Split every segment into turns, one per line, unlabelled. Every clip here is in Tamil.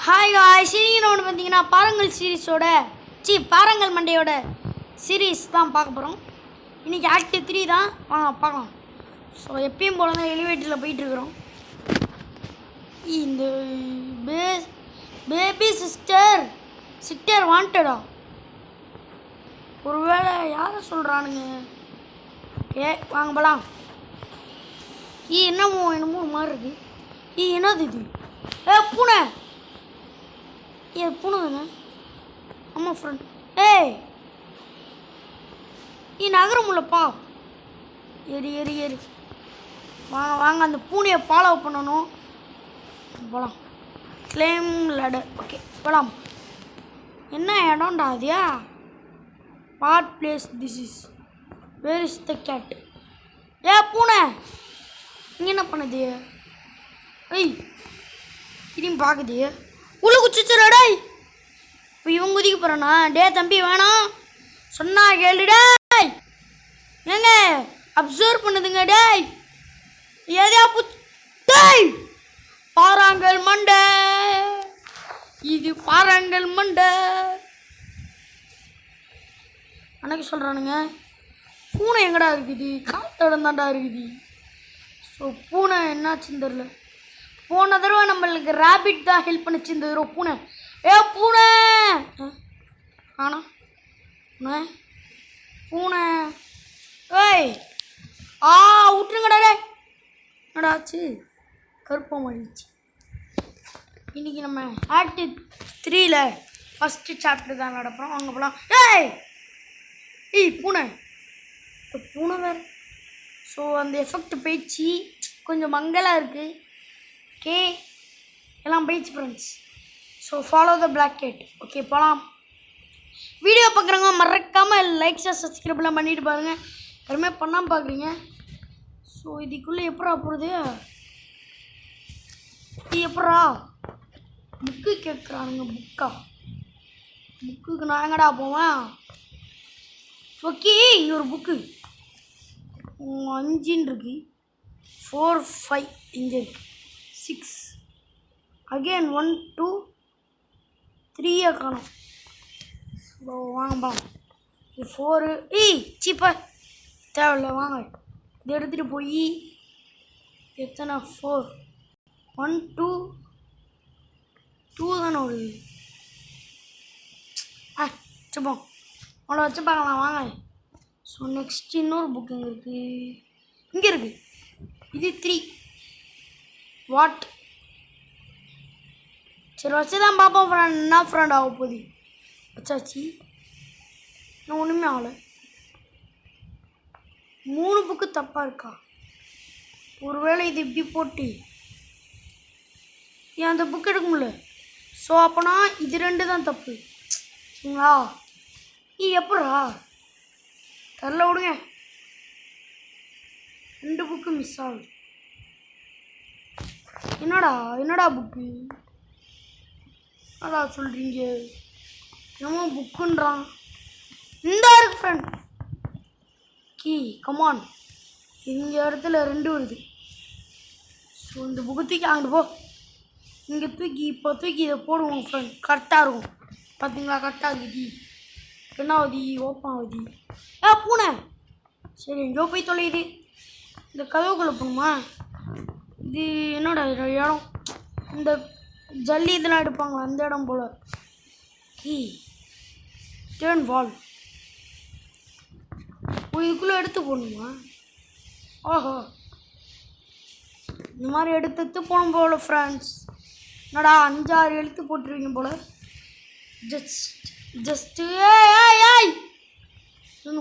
ஹாய் காய்ஸ், இன்னைக்கு நம்ம பார்த்தீங்கன்னா பாரங்கள் சீரீஸோட பாரங்கள் மண்டையோட சீரீஸ் தான் பார்க்க போகிறோம். இன்றைக்கி ஆக்டிவ் 3 தான், வாங்க பார்க்கலாம். ஸோ எப்பயும் போல தான் எலிவேட்டரில் போயிட்டுருக்குறோம். இந்த பேபி சிஸ்டர் வாண்டடா, ஒருவேளை யாரை சொல்கிறானுங்க? வாங்க போகலாம். என்னமோ ஒரு மாதிரி இருக்குது. என்னது இது? பூனை. இது பூனை தானே? ஆமாம் ஃப்ரெண்ட். நகரம் இல்லைப்பா. ஏறு வாங்க அந்த பூனையை ஃபாலோ பண்ணணும். போகலாம். Claim ladder. ஓகே போகலாம். என்ன இடம்டா அதியா? What place this is? Where is the cat? பூனை இங்கே என்ன பண்ணுது? திரும்பி பார்க்குது. உள்ள குச்சிச்சுடா. இப்போ இவன் குதிக்க போகிறானா? தம்பி வேணாம் சொன்னா கேளுடா. ஏங்க அப்சர்வ் பண்ணுதுங்க. ஏதா பாறாங்கல் மண்டை. இது பாறாங்கல் மண்டை அன்னைக்கு சொல்கிறானுங்க. பூனை எங்கடா இருக்குது? காத்தடம் தாண்டா இருக்குது. ஸோ பூனை என்னாச்சுன்னு தெரில. போன தடவை நம்மளுக்கு ரேபிட் தான் ஹெல்ப் பண்ணிச்சு. இந்த தடவை பூனை. பூனை ஆனா பூனை விட்டுருங்கடா. என்னடாச்சு? கருப்பம் மாறிடுச்சு. இன்றைக்கி நம்ம ஆக்டிவ் 3ல் ஃபஸ்ட்டு சாப்டர் தான் நடப்போம். வாங்க போகலாம். பூனை. இப்போ பூனை வேறு. ஸோ அந்த எஃபெக்ட் போயிடுச்சு. கொஞ்சம் மங்கலாக இருக்குது. ஓகே எல்லாம் போயிடுச்சு friends. So follow the black cat. Okay போகலாம். வீடியோ பார்க்குறவங்க மறக்காமல் லைக்ஸாக சப்ஸ்கிரைப்லாம் பண்ணிட்டு பாருங்கள். யாருமே பண்ணாமல் பார்க்குறீங்க. ஸோ இதுக்குள்ளே எப்படா போகிறது? இது எப்படா? புக்கு கேட்குறானுங்க. புக்குக்கு நான் எங்கடா போவேன்? ஓகே இங்கே ஒரு புக்கு 5 இருக்கு. 4 5 இங்கே இருக்கு. 6 அகெயின் 1 2 3 காணும். ஸோ வாங்கப்பா. 4 சீப்பா தேவையில்ல. வாங்க இதை எடுத்துகிட்டு போய் எத்தனை 4 1 2 2 தானே ஒரு வச்சுப்போம். அவ்வளோ வச்சு பார்க்கலாம். வாங்க. ஸோ நெக்ஸ்ட் இன்னொரு புக் எங்கே இருக்குது? இங்கே இருக்குது. இது 3 வாட். சரி வச்சு தான் பார்ப்போம் ஃப்ரெண்ட். என்ன ஃப்ரெண்ட் ஆக போகுது? வச்சாச்சு. இன்னும் ஒன்றுமே ஆகலை. 3 புக்கு தப்பாக இருக்கா? ஒருவேளை இது இப்படி போட்டு ஏன் அந்த புக் எடுக்க முடியல? ஸோ அப்போனா இது 2 தான் தப்பு. சரிங்களா? எப்படா தெரில, விடுங்க. 2 புக்கு மிஸ் ஆகுது. என்னடா புக்கு? என்னடா சொல்கிறீங்க? என்னமோ புக்குன்றான். இந்த இருக்கு ஃப்ரெண்ட். கமான். இந்த இடத்துல 2 வருது. ஸோ இந்த புக்கு தூக்கி அங்கிட்டு போ. இங்கே தூக்கி இதை போடுவோம் ஃப்ரெண்ட். கரெக்டாக இருக்கும். பார்த்தீங்களா? கரெக்டாக இருக்குது. என்ன ஆகுது? ஓப்பன் ஆகுது. பூனை. சரி எங்கேயோ போய் தொலையுது. இந்த கதவுக்குள்ளே போகணுமா? இது என்னோட இடம். இந்த ஜல்லி இதெல்லாம் எடுப்பாங்களா அந்த இடம் போல். டேர்ன் வால். இதுக்குள்ளே எடுத்து போடணுமா? ஓஹோ, இந்த மாதிரி எடுத்து போகணும் போல ஃப்ரெண்ட்ஸ். என்னடா 5-6 எழுத்து போட்டுருவீங்க போல். ஜஸ்ட்டு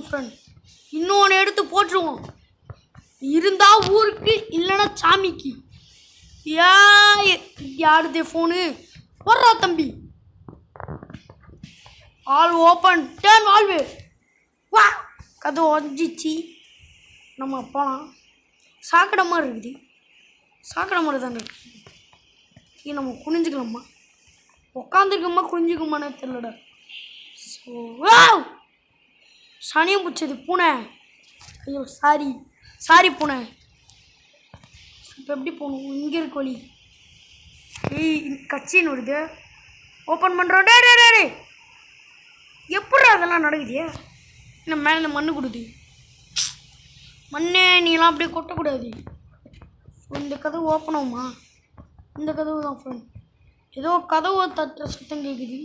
ஃப்ரெண்ட் இன்னொன்று எடுத்து போட்டுருவோம். இருந்தால் ஊருக்கு, இல்லைன்னா சாமிக்கு. யாருதே ஃபோனு? போடுறா தம்பி. All open. Turn valve. வா கதை ஒஞ்சிச்சு. நம்ம போகலாம். சாக்கடை மாதிரி இருக்குது. சாக்கடை மாதிரி தானே இருக்குது. நம்ம குனிஞ்சிக்கலாமா? உட்காந்துருக்கோமா குனிஞ்சிக்குமானே தெரியலடா. ஸோ சனியம் பிடிச்சது பூனை. ஐயோ சாரி பூனை. இப்போ எப்படி போகணும்? இங்கே இருக்க வழி. கட்சின்னு வருது. ஓப்பன் பண்ணுறோம். டே டே டே எப்படி அதெல்லாம் நடக்குது? என்ன மேலே இந்த மண்ணு கொடுது? மண்ணே நீலாம் அப்படியே கொட்டக்கூடாது. இந்த கதவு ஓப்பன் ஆகுமா? இந்த கதவு தான் ஃப்ரெண்ட். ஏதோ கதவை தட்டுற சத்தம் கேட்குது.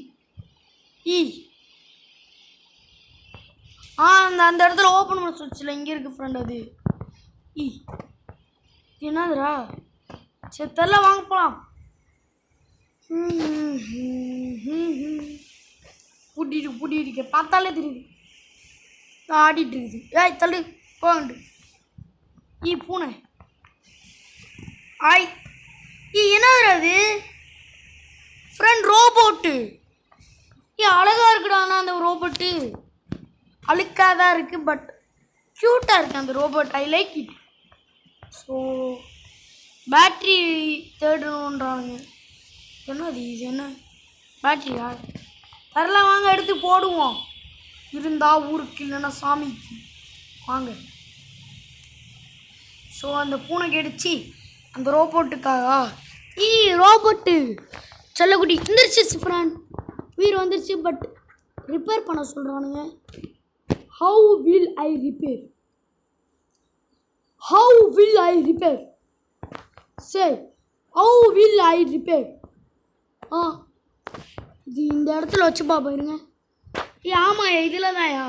அந்த இடத்துல ஓப்பன் பண்ண சொல்லிச்சுல, இங்கே இருக்குது ஃப்ரெண்ட். அது என்னதுரா? சரி தெரியல, வாங்க போகலாம். பூட்டிட்டு பார்த்தாலே தெரியுது ஆடிட்டு இருக்குது. ஏய் தள்ளு போகண்டு. பூனை என்னதுரா அது ஃப்ரெண்ட்? ரோபோட்டு. அழகாக இருக்குடா. ஆனால் அந்த ரோபோட்டு அழுக்காக தான் இருக்குது, பட் க்யூட்டாக இருக்குது அந்த robot. I like it. So battery தேடணுன்றானுங்க. என்னது இது? என்ன பேட்ரியா? தரலாம், வாங்க எடுத்து போடுவோம். இருந்தா ஊருக்கு, இல்லைன்னா சாமிக்கு. வாங்க. ஸோ அந்த பூனை கேடுச்சு அந்த ரோபோட்டுக்காக. ரோபோட்டு செல்லக்குட்டி வந்துருச்சு ஃப்ரெண்ட். உயிர் வந்துருச்சு, பட் ரிப்பேர் பண்ண சொல்கிறானுங்க. How will I repair? சரி, ஹவு வில் ஐ ரிப்பேர்? இது இந்த இடத்துல வச்சு பாருங்க. ஆமாம், இதில் தான்யா.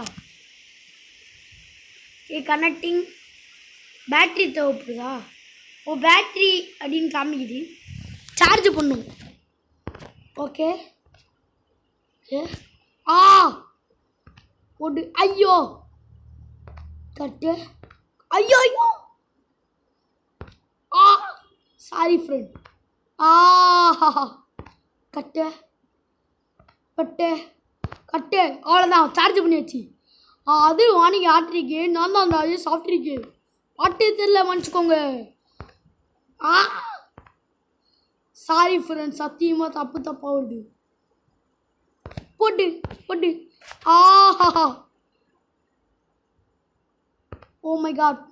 கனெக்டிங் பேட்ரி தேவைப்படுதா? பேட்ரி அப்படின்னு காமிக்குது. சார்ஜ் பண்ணும். ஓகே. போட்டு ஐயோ கட்டு. ஐயோ சாரி ஃப்ரெண்ட். கட்டு பட்டு கட்டு. அவ்வளோதான், சார்ஜ் பண்ணியாச்சு. அது வாணிக்கு ஆட்டிருக்கு. நான் தான் அந்த சாப்பிட்ருக்கு. பாட்டு தெரியல, மன்னிச்சுக்கோங்க. சாரி ஃப்ரெண்ட், சத்தியமாக தப்பாக வருது. போட்டு ஓ மை காட்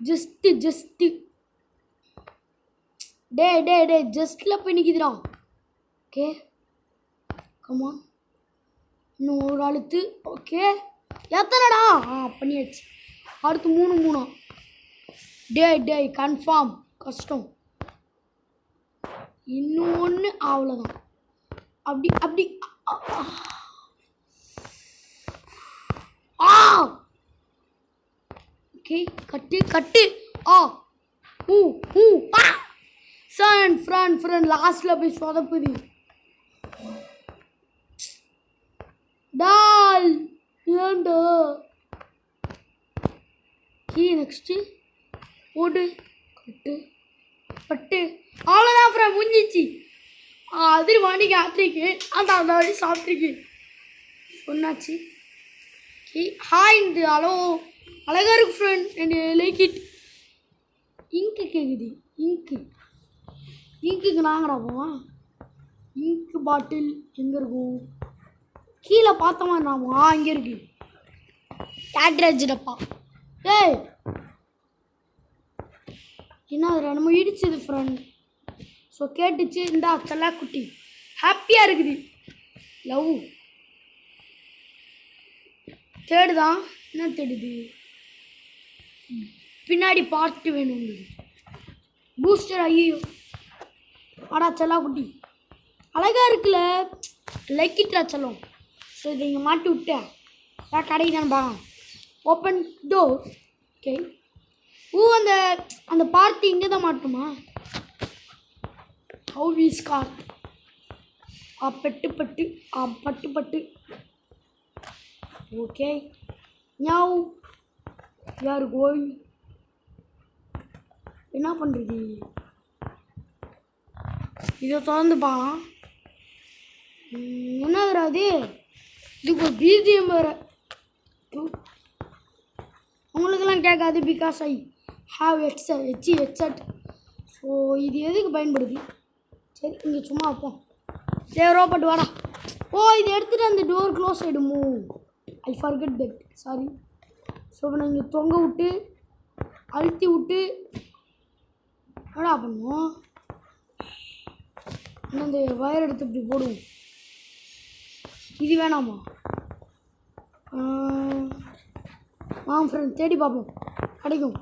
ஜஸ்ட் டே ஜஸ்ட்டில் போய் நிற்கிதுடா. ஓகே கமான், இன்னும் ஒரு அழுத்து. ஓகே எத்தனைடா? பண்ணியாச்சு. அடுத்து 3 டே கன்ஃபார்ம் கஷ்டம். இன்னும் ஒன்று, அவ்வளோதான். அப்படி ஓகே கட்டு. ஃப்ரெண்ட் லாஸ்ட்டில் போய் சொதப்புது. டால் ஏண்டா? நெக்ஸ்ட்டு போடு கட்டு பட்டு. அவ்வளோதான் ஃப்ரெண்ட், முடிஞ்சிச்சு. அது வாணிக்கு ஆத்திரிக்கு. அந்த வழி சாப்பிட்ருக்கு சொன்னாச்சு. இந்த அழகாக இருக்கு ஃப்ரெண்ட். And like it. இங்கு கேட்குது. இங்குக்கு நாங்கடா போவோம். இங்கு பாட்டில் எங்கே இருக்கும்? கீழே பார்த்தோமா நாம? இங்கே இருக்கு. கேட்ரேஜ் டப்பா. ஏய் என்ன அது? நம்ம இடிச்சது ஃப்ரெண்ட். ஸோ கேட்டுச்சு. இந்தா செல்லக்குட்டி ஹாப்பியாக இருக்குது. லவ் தேடுதான். என்ன தேடுது? பின்னாடி பார்த்து வேணும். பூஸ்டர். ஐயோ ஆடா செல்லக்குட்டி அழகாக இருக்குல்ல. லைக் இட்ரா செல்லம். ஸோ இதை இங்கே மாட்டி விட்டேன். கடைக்கு நான் பாங்க. Open door. ஓகே. அந்த பார்ட்டி இங்கே தான் மாட்டுமா? How is car? பட்டு. ஓகே. நியாவ் யார் கோயிங்? என்ன பண்ணுறது? இதை திறந்து பார்க்கலாம். என்னது? இதுக்கு ஒரு பிஜிஎம் வேறு. உங்களுக்கெல்லாம் கேட்காது, because I have headset. So இது எதுக்கு பயன்படுது? சரி இங்கே சும்மா வைப்போம். சரி ரோபோட் வாடா. இது எடுத்துகிட்டு அந்த டோர் க்ளோஸ் ஆகிடுமோ? I forget that, sorry. So நான் இங்கே தொங்க விட்டு அழுத்தி விட்டு பண்ணும்? இன்னும் இந்த வயர் எடுத்து இப்படி போடுவோம். இது வேணாமா? ஃப்ரெண்ட் தேடி பார்ப்போம், கிடைக்கும்.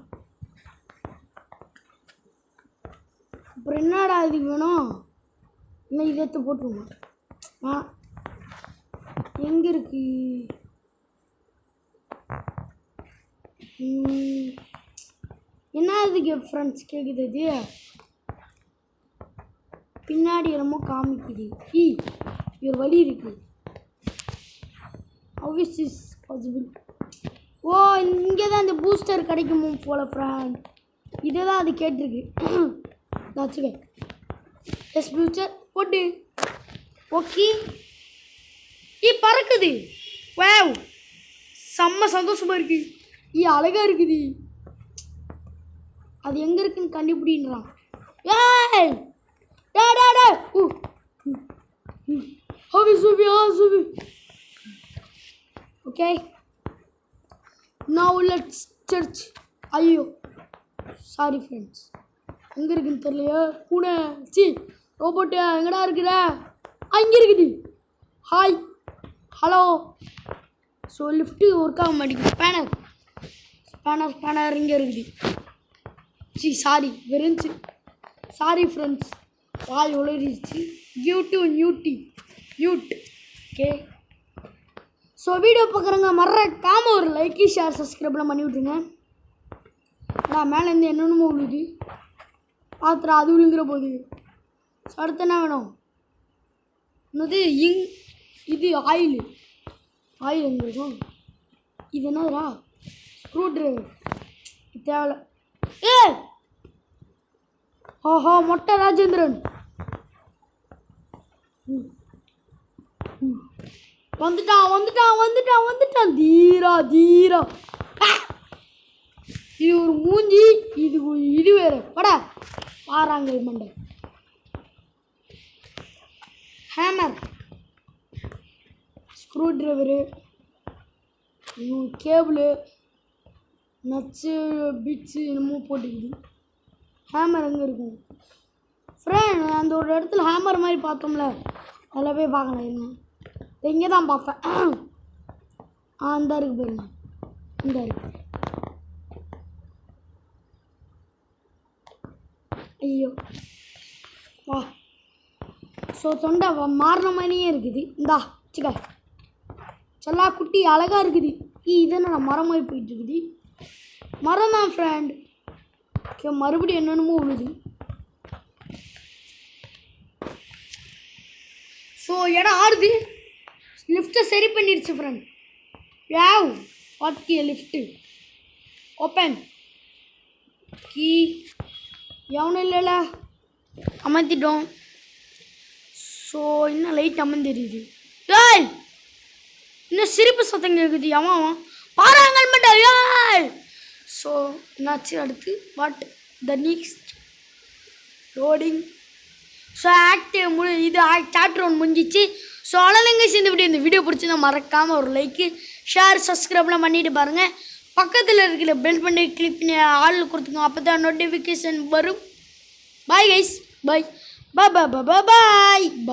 அப்புறம் என்னடா இதுக்கு வேணும்? இல்லை இதை எடுத்து போட்டுருவோம். எங்கே இருக்கு? என்ன இதுக்கு ஃப்ரெண்ட்ஸ் கேட்குது? இது பின்னாடி என்னமோ காமிக்குது. ஒரு வழி இருக்கு. How is this possible? ஓ, இங்கே தான் இந்த பூஸ்டர் கிடைக்குமோ போல ஃப்ரெண்ட். இதை தான் அது கேட்டிருக்கு. வச்சுக்க. எஸ் ஃபியூச்சர் போட்டு. ஓகே, பறக்குது. வாவ், செம்ம சந்தோஷமாக இருக்கு. அழகாக இருக்குது. அது எங்கே இருக்குன்னு கண்டுபிடின்றான். ஏய் டா டா டா. சுவி. Okay, now let's search. ஐயோ சாரி ஃப்ரெண்ட்ஸ், எங்கே இருக்குன்னு தெரியலையா? பூனை ரோபோட்டு எங்கடா இருக்கிற? இங்கே இருக்குது. Hi, hello. So lift work ஆக மாட்டேங்குது. ஸ்பேனர் இங்கே இருக்குது. சாரி வெறுச்சு. சாரி ஃப்ரெண்ட்ஸ், வாய் உளறிச்சு. நியூட். ஓகே, ஸோ வீடியோ பார்க்குறவங்க மறக்காமல் ஒரு லைக்கு ஷேர் சப்ஸ்கிரைப்லாம் பண்ணி விட்ருங்க. மேலேருந்து என்னென்னமோ விழுது பாத்திரம், அது விழுங்குற போது. ஸோ அடுத்து என்ன வேணும்? என்னது இது ஆயில் எங்கே இருக்கும்? இது என்னதுரா? ஸ்க்ரூ ட்ரைவர் தேவை. ஓஹோ, மொட்டை ராஜேந்திரன் வந்துட்டான். தீரா. இது ஒரு மூஞ்சி, இது வேறு. படா பாறாங்கல் மண்டை. Hammer, screw driver, cable, nuts, bits என்னமோ போட்டுக்குது. ஹேமர் எங்கே இருக்கும் ஃப்ரெண்ட்? அந்த ஒரு இடத்துல ஹேமர் மாதிரி பார்த்தோம்ல, அதில் போய் பார்க்கலாம். இருங்க, இங்கே தான் பார்த்தேன். இந்த இருக்கு பாருங்க, இந்த இருக்கு. ஐயோ வா. ஸோ தொண்டை மாறின மாதிரியே இருக்குது. இந்தா சிக்கா செல்லா குட்டி அழகாக இருக்குது. இது என்ன மரம் மாதிரி போயிட்டுருக்குது? மரம் தான் ஃப்ரெண்ட். ஓகே, மறுபடியும் என்னென்னமோ விழுது. ஸோ இடம் ஆடுது. லிஃப்ட்டை சரி பண்ணிடுச்சு ஃப்ரெண்ட். யாவ், பார்த்தியா லிஃப்ட்டு ஓப்பன். கீ எவனும் இல்லைல்ல, அமர்த்திட்டோம். ஸோ இன்னும் லைட் அமர்ந்திருக்குது. ஏய், இன்னும் சிரிப்பு சத்தம் கேட்குது. அவன் பாறாங்கல் மட்டும். ஏய், ஸோ என்னாச்சு அடுத்து? What the next loading. So இது சாப்டர் 1 முடிஞ்சிச்சு. ஸோ அவ்வளோங்க சேர்ந்து இந்த வீடியோ பிடிச்சிருந்தா மறக்காமல் ஒரு லைக்கு ஷேர் சப்ஸ்கிரைப்லாம் பண்ணிவிட்டு பாருங்கள். பக்கத்தில் இருக்கிற பெல் பண்ணி கிளிக் பண்ணி ஆள் கொடுத்துங்க. அப்போ தான் நோட்டிஃபிகேஷன் வரும். பாய் கைஸ், பாய். பாய்.